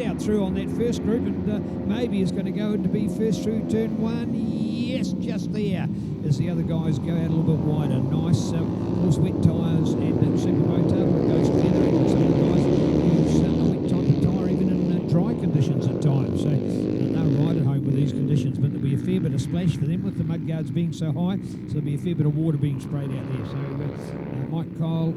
out through on that first group, and maybe is going to go into be first through turn one. Yes, just there as the other guys go out a little bit wider. Nice, horse wet tyres and Supermoto goes together, and some of the guys use a wet type of tyre even in dry conditions at times. So they'll ride at home with these conditions, but there'll be a fair bit of splash for them with the mudguards being so high, so there'll be a fair bit of water being sprayed out there. So Mike Kyle,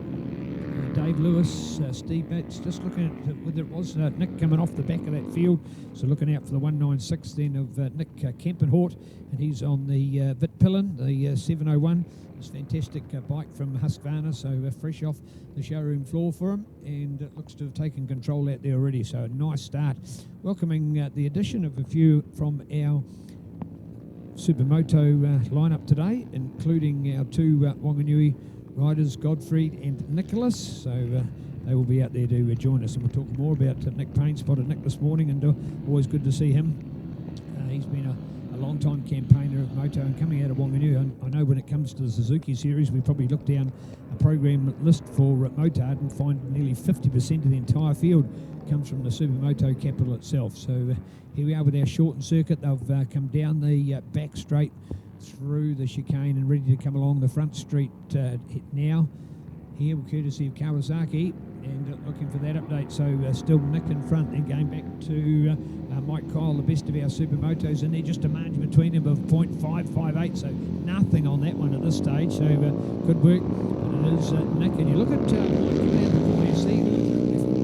Dave Lewis, Steve Batts, just looking at whether it was Nick coming off the back of that field, so looking out for the 196 then of Nick Kempenhort, and he's on the Vitpillen, the 701. It's a fantastic bike from Husqvarna, so fresh off the showroom floor for him, and it looks to have taken control out there already, so a nice start. Welcoming the addition of a few from our Supermoto lineup today, including our two Wanganui riders, Godfrey and Nicholas, so they will be out there to join us, and we'll talk more about Nick Payne. Spotted Nick this morning, and always good to see him. He's been a long-time campaigner of moto, and coming out of Wanganui, I know when it comes to the Suzuki series, we probably look down a program list for Motard and find nearly 50% of the entire field comes from the Supermoto capital itself. So here we are with our shortened circuit. They've come down the back straight through the chicane and ready to come along the front street now. Here, courtesy of Kawasaki, and looking for that update. So still Nick in front, and going back to Mike Kyle, the best of our Supermotos, and they're just a margin between them of 0.558, so nothing on that one at this stage. So good work. And it is Nick, and you look at Mike down the corner, see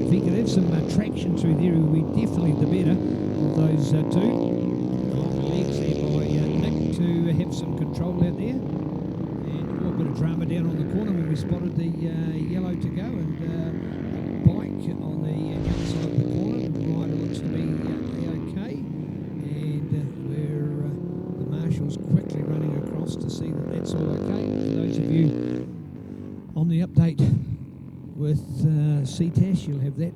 if he could have some traction through there, it would be definitely the better of those two. Along the legs there by Nick to have some control out there. And a little bit of drama down on the corner when we spotted the yellow to go, and a bike on the outside of the corner. The rider looks to be okay, and where the marshal's quickly running across to see that that's all okay. For those of you on the update with Ctas, you'll have that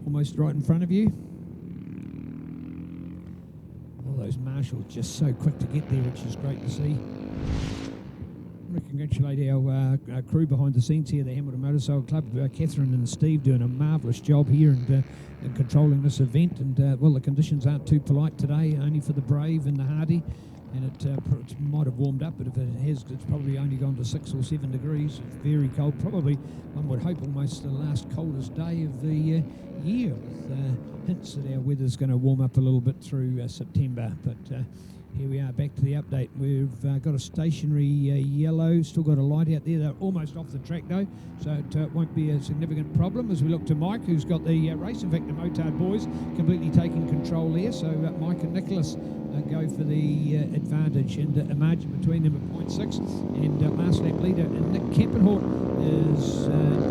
almost right in front of you. All those marshals just so quick to get there, which is great to see. I want to congratulate our crew behind the scenes here, the Hamilton Motorcycle Club, Catherine and Steve doing a marvellous job here and controlling this event. And well, the conditions aren't too polite today, only for the brave and the hardy. And it might have warmed up, but if it has, it's probably only gone to 6 or 7 degrees. It's very cold, probably, one would hope, almost the last coldest day of the year, with hints that our weather's going to warm up a little bit through September. But here we are, back to the update. We've got a stationary yellow, still got a light out there. They're almost off the track though, so it won't be a significant problem as we look to Mike, who's got the race. In fact, the Motard boys completely taking control there, so Mike and Nicholas go for the advantage, and a margin between them of 0.6, and last lap leader and Nick Kempenhort is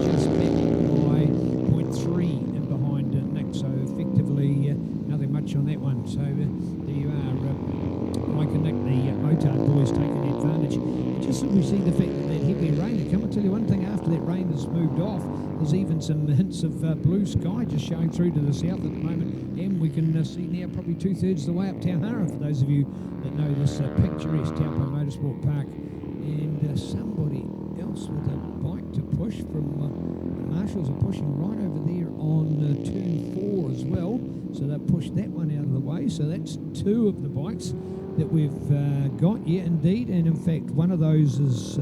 just back by 0.3 and behind Nick, so effectively nothing much on that one. So there you are, Mike and Nick, the Motard boys taking the advantage. Just as we see the fact that heavy rain had come, I'll tell you one thing, after that rain has moved off, there's even some hints of blue sky just showing through to the south at the moment, and we can see now probably 2/3 of the way up Tauhara, for those of you that know this picturesque Taupo Motorsport Park. And somebody else with a bike to push from the marshals are pushing right over there on turn 4 as well, so they've pushed that one out of the way. So that's 2 of the bikes that we've got, yeah, indeed. And in fact, one of those is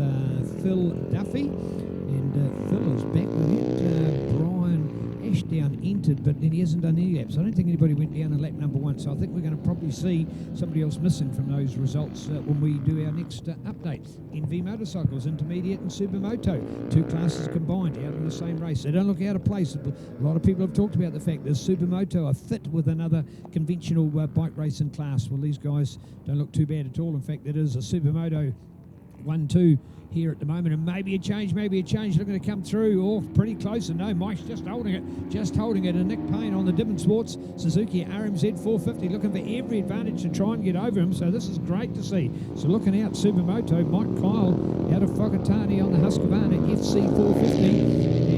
Phil Duffy, and Phil is back with it. Brian Ashdown entered, but then he hasn't done any laps. I don't think anybody went down in lap number 1, so I think we're going to probably see somebody else missing from those results when we do our next update. NV Motorcycles, Intermediate and Supermoto, 2 classes combined out in the same race. They don't look out of place. A lot of people have talked about the fact that Supermoto are fit with another conventional bike racing class. Well, these guys don't look too bad at all. In fact, it is a Supermoto 1-2 here at the moment, and maybe a change, looking to come through. Oh, pretty close, and no, Mike's just holding it, and Nick Payne on the Dibbon Sports Suzuki RMZ 450 looking for every advantage to try and get over him, so this is great to see. So looking out, Supermoto, Mike Kyle out of Whakatane on the Husqvarna FC 450,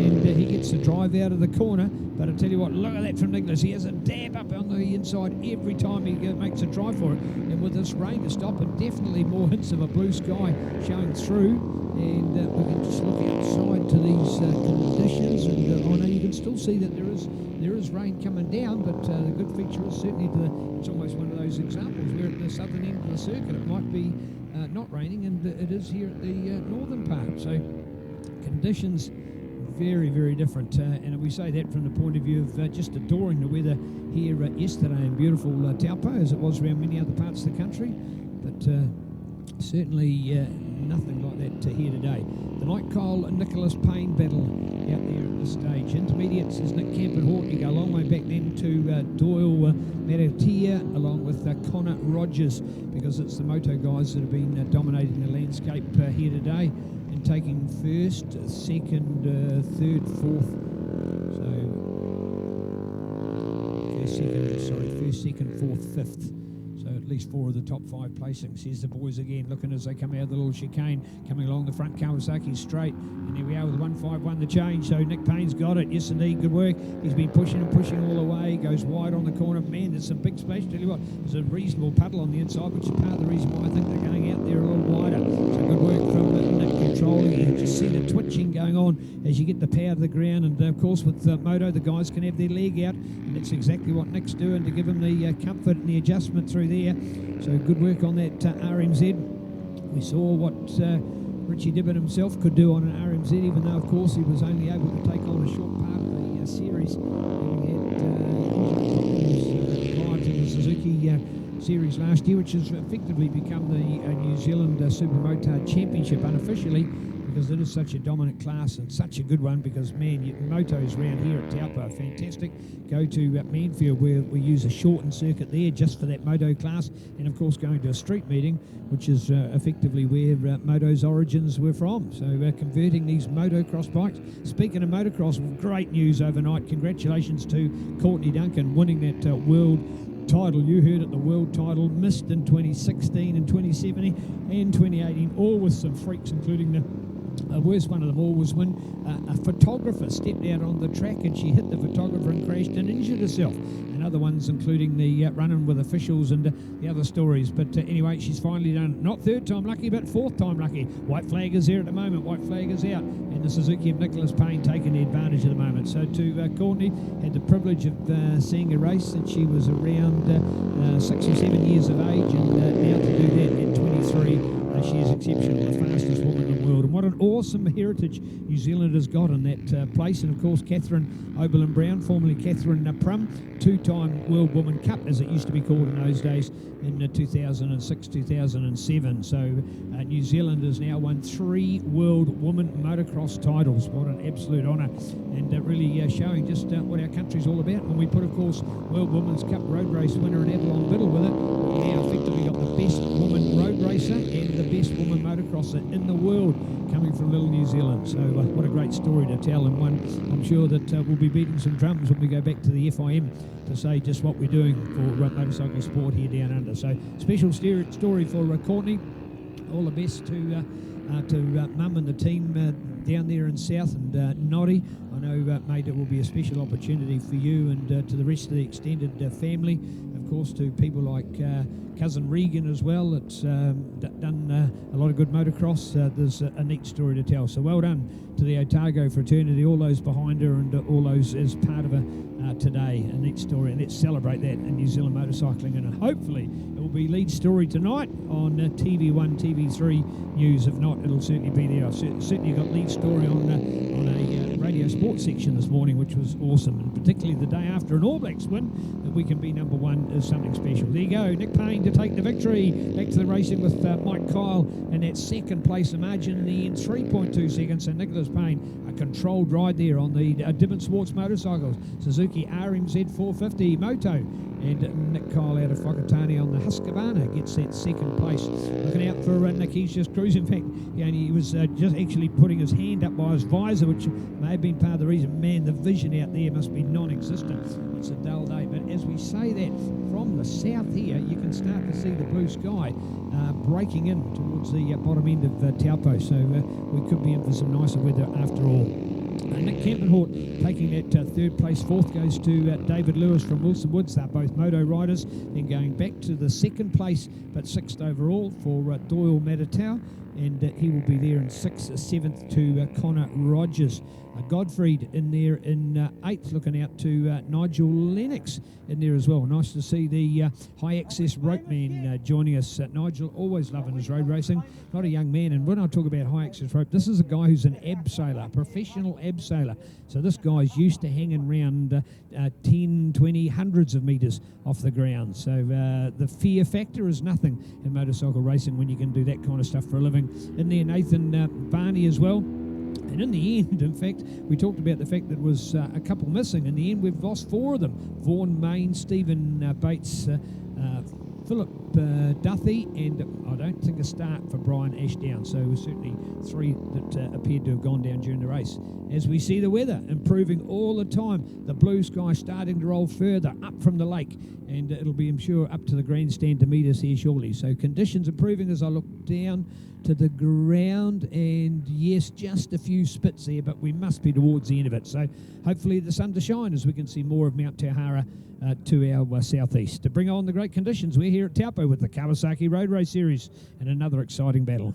and he gets the drive out of the corner. But I tell you what, look at that from Nicholas. He has a dab up on the inside every time he makes a drive for it. And with this rain to stop, and definitely more hints of a blue sky showing through, and we can just look outside to these conditions, and I know you can still see that there is rain coming down, but the good feature is certainly it's almost one of those examples where at the southern end of the circuit it might be not raining, and it is here at the northern part. So conditions very, very different, and we say that from the point of view of just adoring the weather here yesterday in beautiful Taupo, as it was around many other parts of the country, but certainly nothing like that here today. The Mike Cole and Nicholas Payne battle out there at this stage. Intermediates is Nick Campenhort. You go a long way back then to Doyle Maratia along with Connor Rogers, because it's the moto guys that have been dominating the landscape here today and taking first, second, third, fourth. So first, second, fourth, fifth. So at least 4 of the top 5 placings. Here's the boys again, looking as they come out of the little chicane, coming along the front. Kawasaki straight, and here we are with 151 the change. So Nick Payne's got it. Yes, indeed, good work. He's been pushing and pushing all the way. Goes wide on the corner. Man, there's some big splash. Tell you what, there's a reasonable puddle on the inside, which is part of the reason why I think they're going out there a little wider. So good work from Nick controlling. You can just see the twitching going on as you get the power to the ground. And of course, with moto, the guys can have their leg out, and that's exactly what Nick's doing to give him the comfort and the adjustment through there. So good work on that RMZ. We saw what Richie Dibbett himself could do on an RMZ, even though, of course, he was only able to take on a short part of the series. He had prior to the Suzuki series last year, which has effectively become the New Zealand Supermotard Championship unofficially, because it is such a dominant class and such a good one, because, man, motos around here at Taupo are fantastic. Go to Manfield, where we use a shortened circuit there just for that moto class, and of course going to a street meeting, which is effectively where moto's origins were from. So converting these motocross bikes. Speaking of motocross, great news overnight. Congratulations to Courtney Duncan winning that world title. You heard it, the world title, missed in 2016 and 2017 and 2018, all with some freaks, including the worst one of them all was when a photographer stepped out on the track and she hit the photographer and crashed and injured herself. And other ones, including the run-in with officials and the other stories. But anyway, she's finally done it. Not third time lucky, but fourth time lucky. White flag is there at the moment. White flag is out. And the Suzuki of Nicholas Payne taking the advantage at the moment. So to Courtney, had the privilege of seeing a race since she was around 6 or 7 years of age, and now to do that at 23. She is exceptional, the fastest woman in the world. And what an awesome heritage New Zealand has got in that place. And of course, Catherine Oberlin Brown, formerly Catherine Prum, 2-time World Woman Cup, as it used to be called in those days, in 2006, 2007. So New Zealand has now won 3 World Women Motocross titles. What an absolute honour. And really showing just what our country's all about. When we put, of course, World Women's Cup road race winner in Avalon Biddle with it, we now effectively got the best woman road racer and the best woman motocrosser in the world coming from little New Zealand. So what a great story to tell, and one I'm sure that we'll be beating some drums when we go back to the FIM to say just what we're doing for motorcycle sport here down under. So special story for Courtney. All the best to Mum and the team down there in South, and Noddy. I know, mate, it will be a special opportunity for you and to the rest of the extended family. Of course, to people like cousin Regan as well, that's done a lot of good motocross. There's a neat story to tell. So well done to the Otago fraternity, all those behind her and all those as part of her today. A neat story, and let's celebrate that in New Zealand motorcycling. And hopefully it will be lead story tonight on TV1, TV3 News. If not, it'll certainly be there. I've certainly got lead story on a radio sports section this morning, which was awesome, and particularly the day after an All Blacks win, that we can be number one is something special. There you go, Nick Payne to take the victory. Back to the racing with Mike Kyle in that second place, a margin in the end 3.2 seconds. So Nicholas Payne, a controlled ride there on the Dibbett Sports motorcycles, Suzuki RMZ 450 Moto, and Nick Kyle out of Whakatane on the Husqvarna gets that second place. Looking out for Nick, he's just cruising. In fact, he was just actually putting his hand up by his visor, which may have been part of the reason. Man, the vision out there must be non-existent. It's a dull day, but as we say that, from the south here, you can start to see the blue sky breaking in towards the bottom end of Taupo, so we could be in for some nicer weather after all. Nick Campenhort taking that third place. Fourth goes to David Lewis from Wilson Woods. They're both moto riders. Then going back to the second place, but sixth overall for Doyle Matatau. and he will be there in 6th, 7th to Connor Rogers. Godfried in there in 8th, looking out to Nigel Lennox in there as well. Nice to see the high access rope man joining us. Nigel, always loving his road racing, not a young man. And when I talk about high access rope, this is a guy who's an abseiler, professional abseiler. So this guy's used to hanging around 10, 20, hundreds of metres off the ground. So the fear factor is nothing in motorcycle racing when you can do that kind of stuff for a living. In there, Nathan Barney as well. And in the end, in fact, we talked about the fact that there was a couple missing. In the end, we've lost 4 of them. Vaughan Main, Stephen Bates, Philip Duthie, and I don't think a start for Brian Ashdown. So certainly 3 that appeared to have gone down during the race. As we see the weather improving all the time, the blue sky starting to roll further up from the lake, and it'll be, I'm sure, up to the grandstand to meet us here shortly. So conditions improving as I look down to the ground, and yes, just a few spits there, but we must be towards the end of it. So hopefully the sun to shine as we can see more of Mount Tauhara to our southeast. To bring on the great conditions, we're here at Taupo with the Kawasaki Road Race Series and another exciting battle.